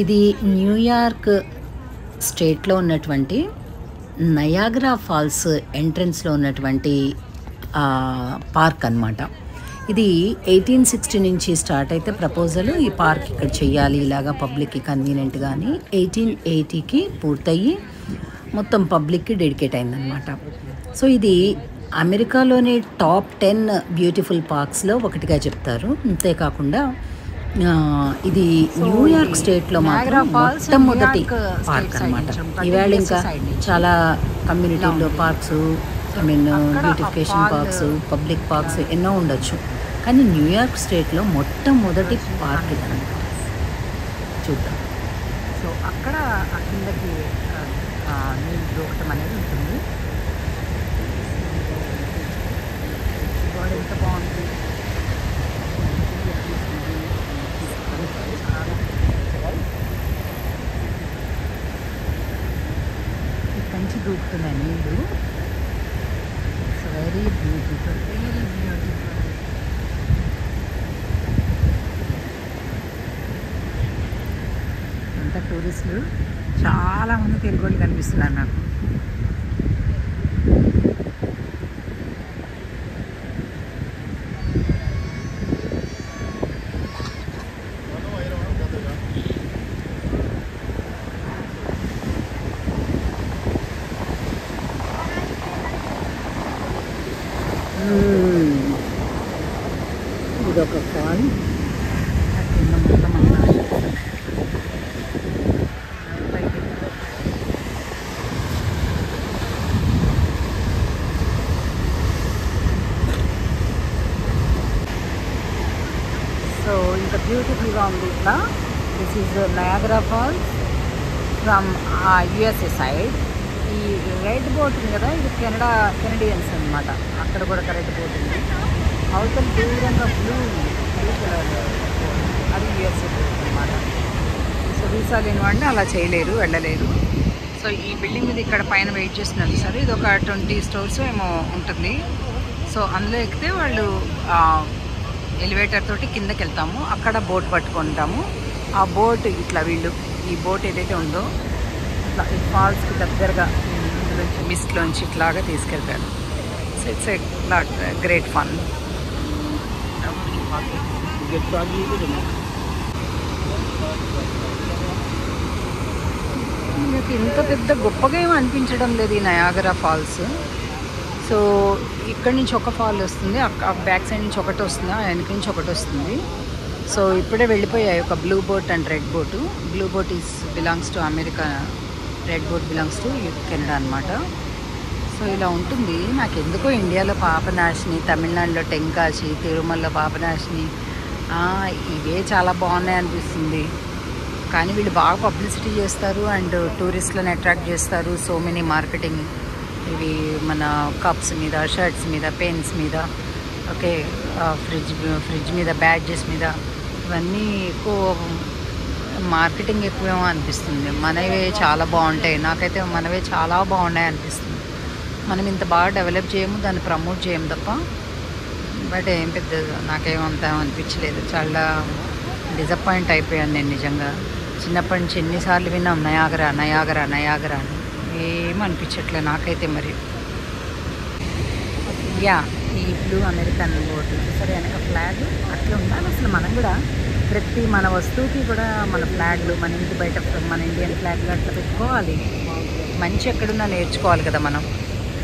ఇది న్యూయార్క్ స్టేట్లో ఉన్నటువంటి నయాగ్రా ఫాల్స్ ఎంట్రన్స్లో ఉన్నటువంటి పార్క్ అన్నమాట. ఇది 1860 నుంచి స్టార్ట్ అయితే ప్రపోజల్ ఈ పార్క్ ఇక్కడ చెయ్యాలి ఇలాగా పబ్లిక్కి కన్వీనియంట్ కానీ 1880కి పూర్తయ్యి మొత్తం పబ్లిక్కి డెడికేట్ అయిందనమాట. సో ఇది అమెరికాలోని టాప్ 10 బ్యూటిఫుల్ పార్క్స్లో ఒకటిగా చెప్తారు. అంతేకాకుండా ఇది న్యూయార్క్ స్టేట్లో మాత్రం మొట్టమొదటి పార్క్ అనమాట. ఈవేళ ఇంకా చాలా కమ్యూనిటీల్లో parks, beautification parks, public parks ఎన్నో ఉండొచ్చు, కానీ న్యూయార్క్ స్టేట్లో మొట్టమొదటి పార్క్ ఇదనమాట. చూద్దాం. సో అక్కడ కిందకి నీళ్ళు దూకటం అనేది ఉంటుంది. ఎంత బాగుంది. ఇక్కడి నుంచి దూకుతున్నాయి నీళ్ళు. It's very beautiful, very beautiful. అంతా టూరిస్టులు చాలామంది తెలుగు వాళ్ళు కనిపిస్తున్నారు నాకు. ఇదొక ఫాల్. సో ఇంత బ్యూటిఫుల్గా ఉంది ఇట్లా. This is Niagara Falls from USA side. ఈ రెడ్ బోట్ ఉంది కదా, ఇది కెనడియన్స్ అనమాట. అక్కడ కూడా ఒక రెడ్ బోట్ ఉంది. అవతల దూరంగా బ్లూ కలర్ అది యుఎస్ఏ బోట్ అనమాట. సో వీసా లేని వాడిని అలా చేయలేరు, వెళ్ళలేరు. సో ఈ బిల్డింగ్ మీద ఇక్కడ పైన వెయిట్ చేస్తున్నారు సార్. ఇది ఒక 20 స్టోర్స్ ఏమో ఉంటుంది. సో అందులో ఎక్కితే వాళ్ళు ఎలివేటర్ తోటి కిందకి వెళ్తాము. అక్కడ బోట్ పట్టుకుంటాము. ఆ బోట్ ఇట్లా వీళ్ళు ఈ బోట్ ఏదైతే ఉందో ఇట్లా ఈ ఫాల్స్కి దగ్గరగా ఇందులోంచి మిస్ట్లోంచి ఇట్లాగా తీసుకెళ్తారు. సో ఇట్స్ ఇట్లా గ్రేట్ ఫన్. మీకు ఇంత పెద్ద గొప్పగా ఏమీ అనిపించడం లేదు ఈ నయాగరా ఫాల్స్. సో ఇక్కడ నుంచి ఒక ఫాల్ వస్తుంది, బ్యాక్ సైడ్ నుంచి ఒకటి వస్తుంది, వెనక నుంచి ఒకటి వస్తుంది. సో ఇప్పుడే వెళ్ళిపోయాయి ఒక blue boat and red boat. Blue boat belongs to America, red boat belongs to Canada అనమాట. సో ఇలా ఉంటుంది. నాకు ఎందుకో ఇండియాలో పాపనాశిని, తమిళనాడులో టెంకాచి, తిరుమలలో పాపనాశిని ఇవే చాలా బాగున్నాయి అనిపిస్తుంది. కానీ వీళ్ళు బాగా పబ్లిసిటీ చేస్తారు అండ్ టూరిస్టులను అట్రాక్ట్ చేస్తారు. సో మెనీ మార్కెటింగ్, ఇవి మన కప్స్ మీద, షర్ట్స్ మీద, పెన్స్ మీద, ఓకే, ఫ్రిడ్జ్ మీద, బ్యాడ్జెస్ మీద, ఇవన్నీ ఎక్కువ మార్కెటింగ్ ఎక్కువేమో అనిపిస్తుంది. మనవే చాలా బాగుంటాయి. నాకైతే మనవే చాలా బాగున్నాయి అనిపిస్తుంది. మనం ఇంత బాగా డెవలప్ చేయము, దాన్ని ప్రమోట్ చేయము తప్ప. బట్ ఏం పెద్ద నాకేమంత అనిపించలేదు. చాలా డిసప్పాయింట్ అయిపోయాను నేను నిజంగా. చిన్నప్పటి నుంచి ఎన్నిసార్లు విన్నాం నయాగరా నయాగరా నయాగరా అని, ఏం అనిపించట్లే నాకైతే. మరి యా ఈ బ్లూ అమెరికన్ బోర్డు సరే, వెనక ఫ్లాగ్ అట్లా ఉండాలి. అసలు మనం కూడా ప్రతి మన వస్తువుకి కూడా మన ఫ్లాగ్లు, మన ఇంటి బయట మన ఇండియన్ ఫ్లాగ్లు అట్లా పెట్టుకోవాలి. మంచి ఎక్కడున్నా నేర్చుకోవాలి కదా మనం.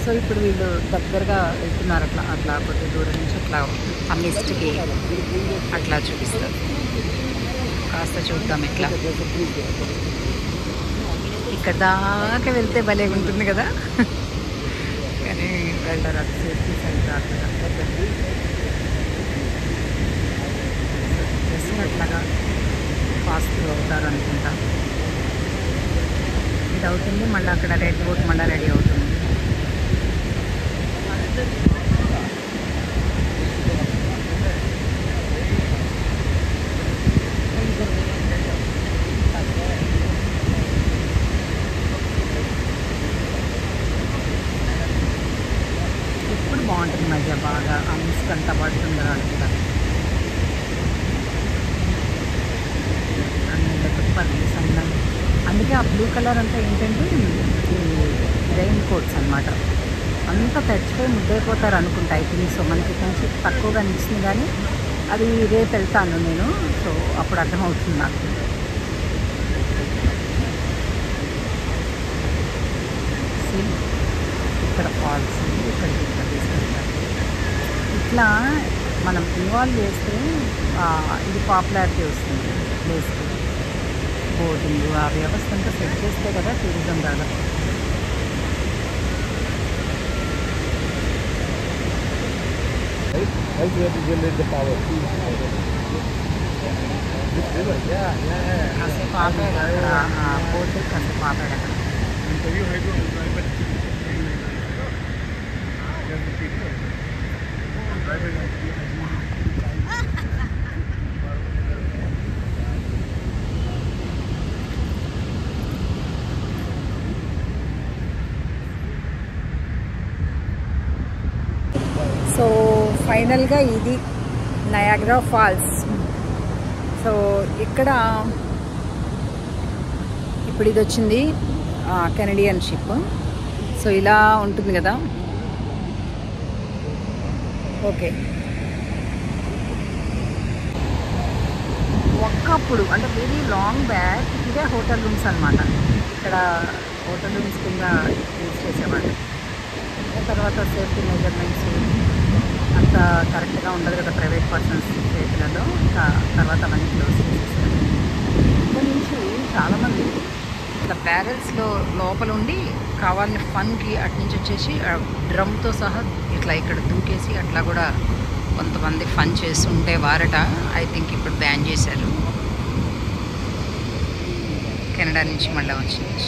సో ఇప్పుడు వీళ్ళు దగ్గరగా వెళ్తున్నారు. అట్లా అట్లా కొద్ది దూరం నుంచి అట్లా ఆ మిస్ట్కి అట్లా చూపిస్తారు. కాస్త చూద్దాం ఇట్లా. ఇక్కడ దాకా వెళ్తే భలే ఉంటుంది కదా, కానీ వెళ్ళరు. అది సేఫ్టీ సైడ్ చేసినట్లాగా ఫాస్ట్ అవుతారు అనుకుంటా. ఇది అవుతుంది, మళ్ళీ అక్కడ రెడ్ బోట్ మళ్ళీ రెడీ అవుతుంది. ఎప్పుడు బాగుంటుంది మధ్య బాగా ఆ మిస్క్ అంతా పడుతుంది అనుకుంటా. అలాగే ఆ బ్లూ కలర్ అంతా ఏంటంటే ఈ రెయిన్ కోట్స్ అనమాట. అంతా తడిచిపోయి ముద్దైపోతారు అనుకుంటా. I think so. మనకి కొంచెం తక్కువగా అనిపిస్తుంది కానీ అది రేపు వెళ్తాను నేను. సో అప్పుడు అర్థమవుతుంది నాకు. ఇక్కడ ఫాల్స్, ఇక్కడికి ఇక్కడ తీసుకెళ్తారు. ఇట్లా మనం ఇన్వాల్వ్ చేస్తే ఇది పాపులారిటీ వస్తుంది ప్లేస్కి. బోటింగ్ ఆ వ్యవస్థ అంతా సెట్ చేస్తే కదా టూరిజం రాగా. Right here to generate the power. This river, yeah. కాసేపు ఆపాడు అక్కడ, బోట్ కాసేపు ఆపాడు అక్కడ. సో ఫైనల్గా ఇది నయాగ్రా ఫాల్స్. సో ఇక్కడ ఇప్పుడు ఇది వచ్చింది కెనడియన్ షిప్. సో ఇలా ఉంటుంది కదా. ఓకే, ఒక్కప్పుడు అంటే వెరీ లాంగ్ బ్యాక్ ఇదే హోటల్ రూమ్స్ అనమాట. ఇక్కడ హోటల్ రూమ్స్ కింద యూజ్ చేసేవాళ్ళు. తర్వాత సేఫ్టీ మెజర్మెంట్స్ అంత కరెక్ట్గా ఉండదు కదా ప్రైవేట్ పర్సన్స్ చేతులలో. ఇంకా తర్వాత అవన్నీ క్లోజ్ చేసేసారు. ఇక్కడ నుంచి చాలామంది ఇట్లా బ్యారెల్స్లో లోపల ఉండి కావాలని ఫన్కి అటు నుంచి వచ్చేసి డ్రమ్తో సహా ఇట్లా ఇక్కడ దూకేసి అట్లా కూడా కొంతమంది ఫన్ చేస్తుంటే వారట. ఐ థింక్ ఇప్పుడు బ్యాన్ చేశారు. కెనడా నుంచి మళ్ళీ వచ్చింది.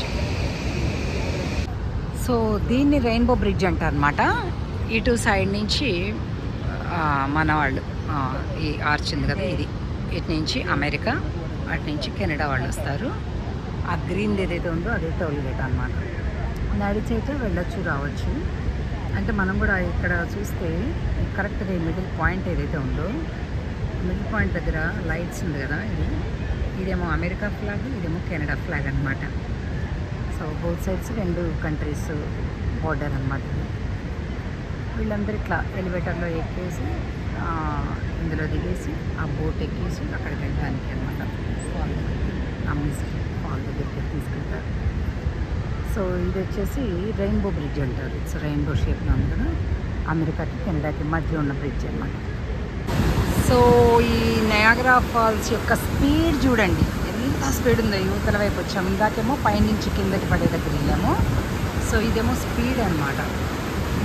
సో దీన్ని రెయిన్బో బ్రిడ్జ్ అంటారు అనమాట. ఇటు సైడ్ నుంచి మన వాళ్ళు ఈ ఆర్చ్ ఉంది కదా, ఇది ఇటు నుంచి అమెరికా, అటు నుంచి కెనడా వాళ్ళు వస్తారు. ఆ గ్రీన్ ఏదైతే ఉందో అదే టోల్ గేట్ అనమాట. నడిచైతే వెళ్ళొచ్చు రావచ్చు. అంటే మనం కూడా ఇక్కడ చూస్తే కరెక్ట్గా ఈ మిడిల్ పాయింట్ ఏదైతే ఉందో, మిడిల్ పాయింట్ దగ్గర లైట్స్ ఉంది కదా, ఇదేమో అమెరికా ఫ్లాగ్, ఇదేమో కెనడా ఫ్లాగ్ అనమాట. సో బోత్ సైడ్స్ రెండు కంట్రీస్ బోర్డర్ అనమాట. వీళ్ళందరూ ఇట్లా ఎలివేటర్లో ఎక్కేసి ఇందులో దిగేసి ఆ బోట్ ఎక్కేసి అక్కడికి వెళ్ళడానికి అనమాట. ఫాల్ దగ్గరికి, ఆ మ్యూజిక్ ఫాల్ దగ్గరికి తీసుకెళ్తారు. సో ఇది వచ్చేసి రెయిన్బో బ్రిడ్జ్ అంటారు. ఇట్స్ రెయిన్బో షేప్లో ఉంది కదా, అమెరికాకి కెనడాకి మధ్య ఉన్న బ్రిడ్జ్ అనమాట. సో ఈ నయాగ్రా ఫాల్స్ యొక్క స్పీడ్ చూడండి, ఎంత స్పీడ్ ఉందో. యువతల వైపు వచ్చాము, ఇందాకేమో పైనుంచి కిందకి పడే దగ్గర వెళ్ళాము. సో ఇదేమో స్పీడ్ అనమాట.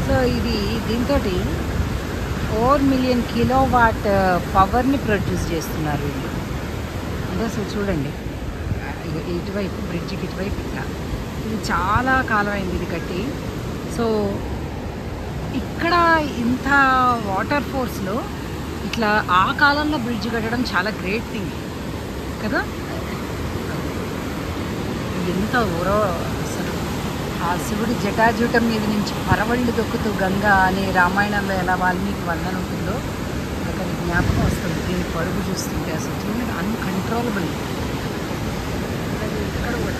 సో ఇది దీంతో 4 మిలియన్ కిలోవాట్ పవర్ని ప్రొడ్యూస్ చేస్తున్నారు వీళ్ళు. అంటే అసలు చూడండి, ఇటువైపు బ్రిడ్జికి ఇటువైపు ఇట్లా. ఇది చాలా కాలం అయింది ఇది కట్టి. సో ఇక్కడ ఇంత వాటర్ ఫోర్స్లో ఇట్లా ఆ కాలంలో బ్రిడ్జ్ కట్టడం చాలా గ్రేట్ థింగ్ కదా. ఎంత ఊరో అసలు. ఆ శివుడి జటాజూటం మీద నుంచి పరవళ్ళు దొక్కుతూ గంగా అని రామాయణంలో ఎలా వాల్మీకి వర్ణన ఉంటుందో అక్కడ జ్ఞాపకం వస్తుంది. దీని పరుగు చూస్తుంటే అసలు చూడండి, అన్కంట్రోలబుల్. ఇక్కడ కూడా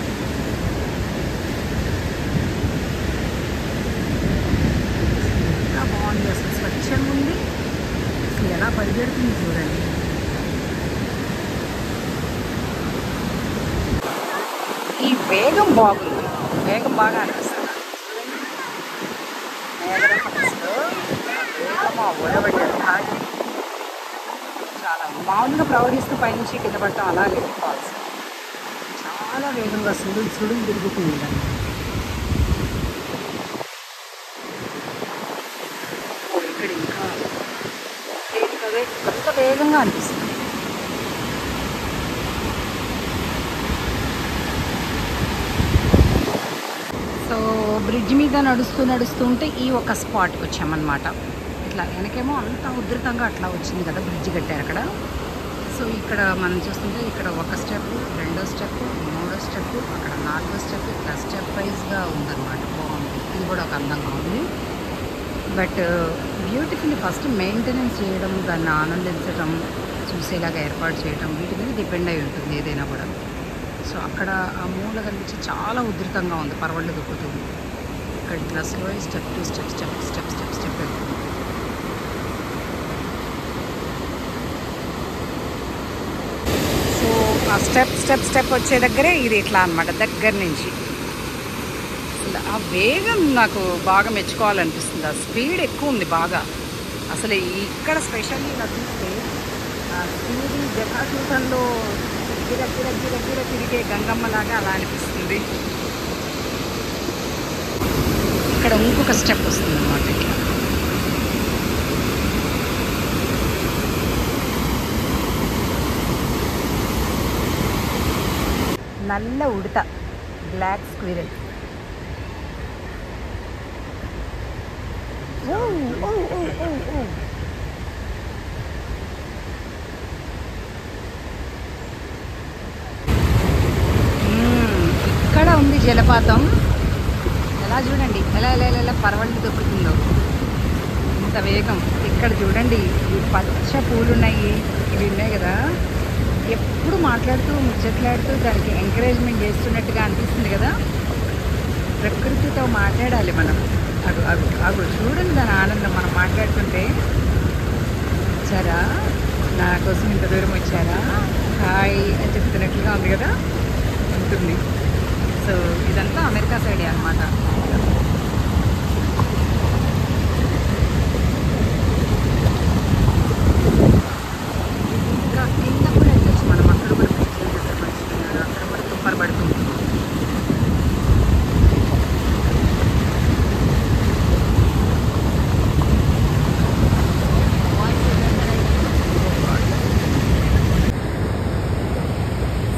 ఎంత బాగుంది, అసలు స్వచ్ఛంగా ఉంది. అసలు ఎలా పరిగెడుతుంది చూడండి. ఈ వేగం బాగుంది, వేగం బాగా అనిపిస్తుంది. చాలా మామూలుగా ప్రవహిస్తూ పైనుంచి కింద పడటం అలా లేదు. ఫాల్స్ చాలా వేగంగా సుడులు సుడులు తిరుగుతుంది. ఇక్కడ ఇంకా అంత వేగంగా అనిపిస్తుంది. సో బ్రిడ్జ్ మీద నడుస్తూ ఉంటే ఈ ఒక స్పాట్కి వచ్చామన్నమాట. ఇట్లా వెనకేమో అంత ఉధృతంగా అట్లా వచ్చింది కదా బ్రిడ్జ్ కట్టారు అక్కడ. సో ఇక్కడ మనం చూస్తుంటే ఇక్కడ ఒక స్టెప్, రెండో స్టెప్, మూడో స్టెప్, అక్కడ నాలుగో స్టెప్, ఇట్లా స్టెప్ వైజ్గా ఉందన్నమాట. బాగుంది, ఇది కూడా ఒక అందంగా ఉంది. బట్ బ్యూటిఫుల్లీ ఫస్ట్ మెయింటెనెన్స్ చేయడం, దాన్ని ఆనందించడం, చూసేలాగా ఏర్పాటు చేయడం, వీటి మీద డిపెండ్ అయి ఉంటుంది ఏదైనా కూడా. సో అక్కడ ఆ మూల కనిపించి చాలా ఉధృతంగా ఉంది, పరవళ్ళు దుక్కుతుంది. ఇక్కడ ఇట్లా slow step to step step step step step వెళ్తుంది. సో ఆ స్టెప్ స్టెప్ స్టెప్ వచ్చే దగ్గరే ఇది ఇట్లా అనమాట, దగ్గర నుంచి. ఆ వేగం నాకు బాగా మెచ్చుకోవాలనిపిస్తుంది. ఆ స్పీడ్ ఎక్కువ ఉంది బాగా. అసలు ఇక్కడ స్పెషల్లీ ఇలా చూస్తే ఆ స్పీడ్ జటాసూతంలో గిర తిరిగే గంగమ్మలాగా అలా అనిపిస్తుంది. ఇక్కడ ఇంకొక స్టెప్ వస్తుంది అన్నమాట. ఇట్లా నల్ల ఉడత, బ్లాక్ స్క్విరల్. ఇక్కడ ఉంది జలపాతం. ఎలా చూడండి, ఎలా ఎలా ఎలా పరవళ్ళు దొక్కుతుందో, ఇంత వేగం. ఇక్కడ చూడండి, ఈ పచ్చ పూలు ఉన్నాయి, ఇవి ఉన్నాయి కదా, ఎప్పుడు మాట్లాడుతూ ముచ్చట్లాడుతూ దానికి ఎంకరేజ్మెంట్ చేస్తున్నట్టుగా అనిపిస్తుంది కదా. ప్రకృతితో మాట్లాడాలి మనం. అగు అగు అగు చూడండి దాని ఆనందం. మనం మాట్లాడుతుంటే, వచ్చారా నా కోసం ఇంత దూరం వచ్చారా, హాయ్ అని చెప్తున్నట్లుగా ఉంది కదా, ఉంటుంది. సో ఇదంతా అమెరికా సైడే అనమాట. ఇంకా కింద కూడా వెళ్ళచ్చు మనం. అక్కడ కూడా అక్కడ కూడా తుప్పరు పడుతుంది.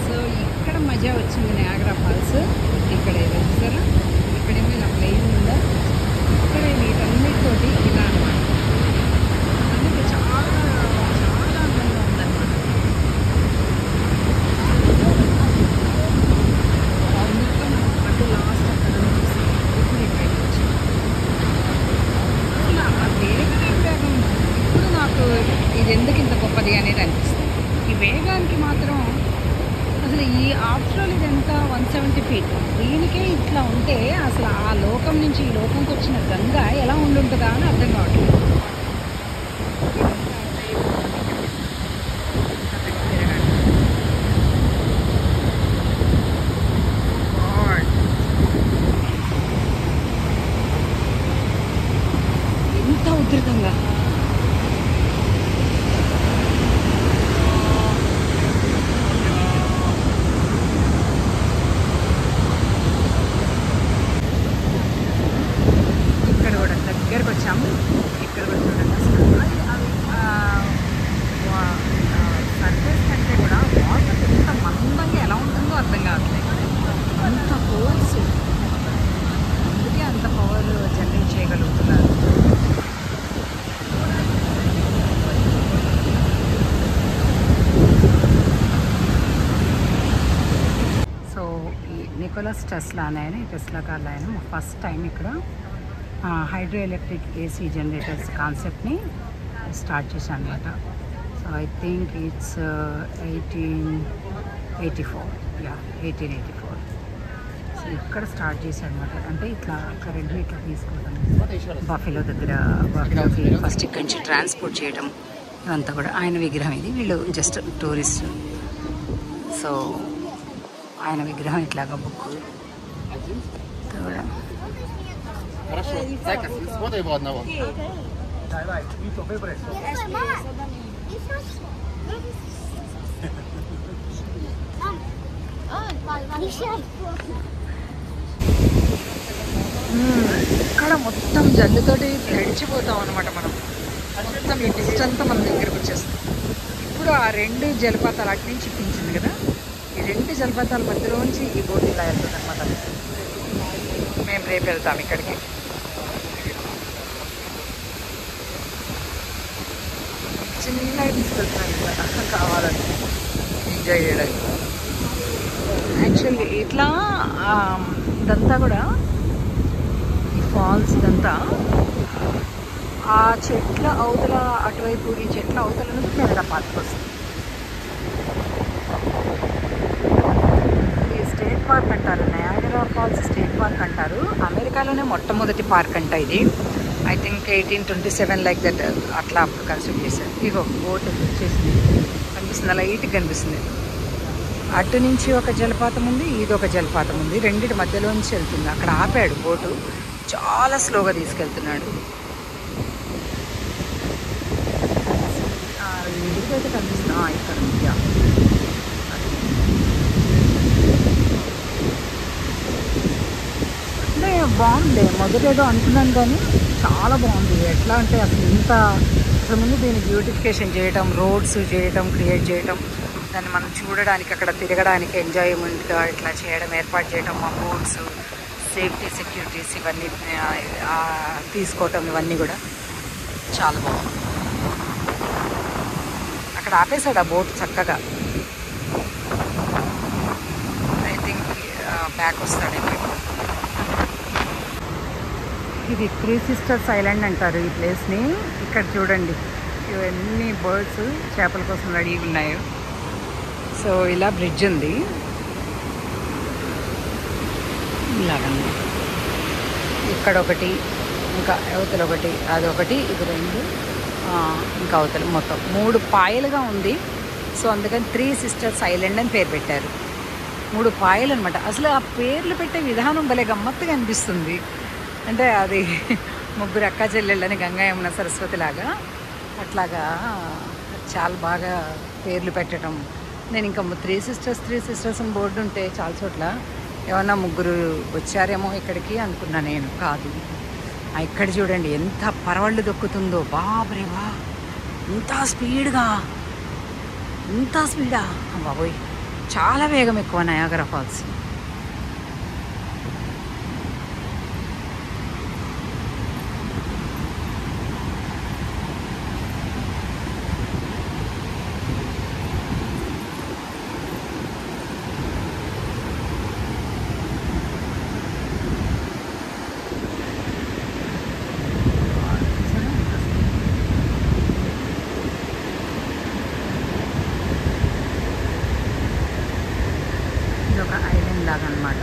సో ఇక్కడ మజా వచ్చింది నయాగరా ఫాల్స్. ఇక్కడ ఏదో చూసారా, ఇక్కడేమో ఇలా ప్లెయిన్ ఉందా, ఇక్కడ వీటన్నిటితోటి ఇలా అనమాట. అందుకే చాలా చాలా అందంగా ఉందన్నమాట. మొత్తం అటు లాస్ట్ అక్కడ ఇప్పుడు ఇక్కడికి వచ్చి అసలు ఆ వేగం ఇప్పుడు నాకు ఇది ఎందుకు ఇంత గొప్పది అనేది అనిపిస్తుంది. ఈ వేగానికి మాత్రం అసలు ఈ ఆఫ్టర్ ఇది ఎంత 170 feet, దీనికే ఇట్లా ఉంటే అసలు ఆ లోకం నుంచి ఈ లోకంకి వచ్చిన గంగ ఎలా ఉండుంటుందా అని అర్థం కావట్లేదు. ఎంత ఉధృతంగా. దగ్గరకు వచ్చాము. ఇక్కడ కూడా చూడండి, అసలు సర్ఫేస్ కంటే కూడా వాటర్ ఎంత మందంగా ఎలా ఉంటుందో అర్థం కావట్లేదు. అంత ఫోర్స్, అందుకే అంత పవర్ జనరేట్ చేయగలుగుతున్నారు. సో ఈ నికోలస్ టెస్లా అనే టెస్లా కార్లు ఆయన ఫస్ట్ టైం ఇక్కడ హైడ్రో ఎలక్ట్రిక్ ఏసీ జనరేటర్స్ కాన్సెప్ట్ని స్టార్ట్ చేశాను అనమాట. So I think it's 1884. Yeah 1884. So ఇక్కడ స్టార్ట్ చేశాను అనమాట. అంటే ఇట్లా కరెంట్ ఇట్లా తీసుకోవడం, బఫెలో దగ్గర బఫెలోకి ఫస్ట్ ఇక్కడి నుంచి ట్రాన్స్పోర్ట్ చేయడం, ఇదంతా కూడా ఆయన విగ్రహం. ఇది వీళ్ళు జస్ట్ టూరిస్ట్. సో ఆయన విగ్రహం ఇట్లాగా బుక్ Хорошо. Зайка, сфотай его одного. Давай, Вито, выбрось. ఇక్కడ మొత్తం జల్లుతోటి తడిచిపోతాం అనమాట. మనం మొత్తం ఈ డిస్ట్ అంతా మన దగ్గరకు వచ్చేస్తాం. ఇప్పుడు ఆ రెండు జలపాతాలు అటు నుంచి చూపించింది కదా, ఈ రెండు జలపాతాల మధ్యలోంచి ఈ బోట్ ఇలా వెళ్తుంది అనమాట. మేము రేపు వెళ్తాం ఇక్కడికి. చిన్నగా తీసుకెళ్తున్నాను ఇక్కడ కావాలని ఎంజాయ్ చేయడానికి. యాక్చువల్లీ ఇట్లా ఇదంతా కూడా ఈ ఫాల్స్ ఇదంతా ఆ చెట్ల అవతల అటువైపు, ఈ చెట్ల అవతల నుంచి కెనడా పార్క్ వస్తుంది. ఫాల్స్ స్టేట్ పార్క్ అంటారు. అమెరికాలోనే మొట్టమొదటి పార్క్ అంట ఇది. ఐ థింక్ 1827 లైక్ దట్ అట్లా అప్పుడు కన్స్ట్రక్ట్ చేశారు. ఇగో బోట్ వచ్చేసింది, కనిపిస్తుంది, లైట్గా కనిపిస్తుంది. అటు నుంచి ఒక జలపాతం ఉంది, ఇది ఒక జలపాతం ఉంది, రెండింటి మధ్యలోంచి వెళ్తుంది. అక్కడ ఆపాడు బోటు, చాలా స్లోగా తీసుకెళ్తున్నాడు. ఎదురుకైతే కనిపిస్తుంది ఇక్కడ ఉంది. అంటే బాగుంది, మొదట ఏదో అనుకున్నాను కానీ చాలా బాగుంది. ఎట్లా అంటే అసలు ముందు దీన్ని బ్యూటిఫికేషన్ చేయటం, రోడ్స్ చేయటం, క్రియేట్ చేయటం, దాన్ని మనం చూడడానికి అక్కడ తిరగడానికి ఎంజాయ్మెంట్గా ఇట్లా చేయడం, ఏర్పాటు చేయటం, ఆ బోట్స్, సేఫ్టీ, సెక్యూరిటీస్ ఇవన్నీ తీసుకోవటం, ఇవన్నీ కూడా చాలా బాగుంది. అక్కడ ఆపేశాడు ఆ బోట్ చక్కగా. ఐ థింక్ బ్యాక్ వస్తాడేమో. ఇది 3 Sisters ఐలాండ్ అంటారు ఈ ప్లేస్ని. ఇక్కడ చూడండి ఇవన్నీ బర్డ్స్ చేపల కోసం రెడీగా ఉన్నాయి. సో ఇలా బ్రిడ్జ్ ఉంది ఇలాగన్నమాట. ఇక్కడ ఒకటి, ఇంకా అవతల ఒకటి, అదొకటి, ఇది 2, ఇంకా అవతల మొత్తం 3 పాయలుగా ఉంది. సో అందుకని 3 Sisters ఐలాండ్ అని పేరు పెట్టారు. 3 పాయలు అనమాట. అసలు ఆ పేర్లు పెట్టే విధానం భలే గమ్మత్తుగా అనిపిస్తుంది. అంటే అది 3 అక్క చెల్లెళ్ళని గంగా యమున సరస్వతి లాగా అట్లాగా చాలా బాగా పేర్లు పెట్టడం. నేను ఇంకా 3 Sisters అని బోర్డు ఉంటే చాలా చోట్ల ఏమన్నా 3 వచ్చారేమో ఇక్కడికి అనుకున్నా నేను. కాదు, ఇక్కడ చూడండి ఎంత పరవళ్ళు దొక్కుతుందో. బాబరే బా, ఇంత స్పీడ్గా, ఇంత స్పీడా బాబోయ్, చాలా వేగం ఎక్కువ నయాగరా ఫాల్స్. ఇది ఒక ఐలాండ్ లాగా అన్నమాట.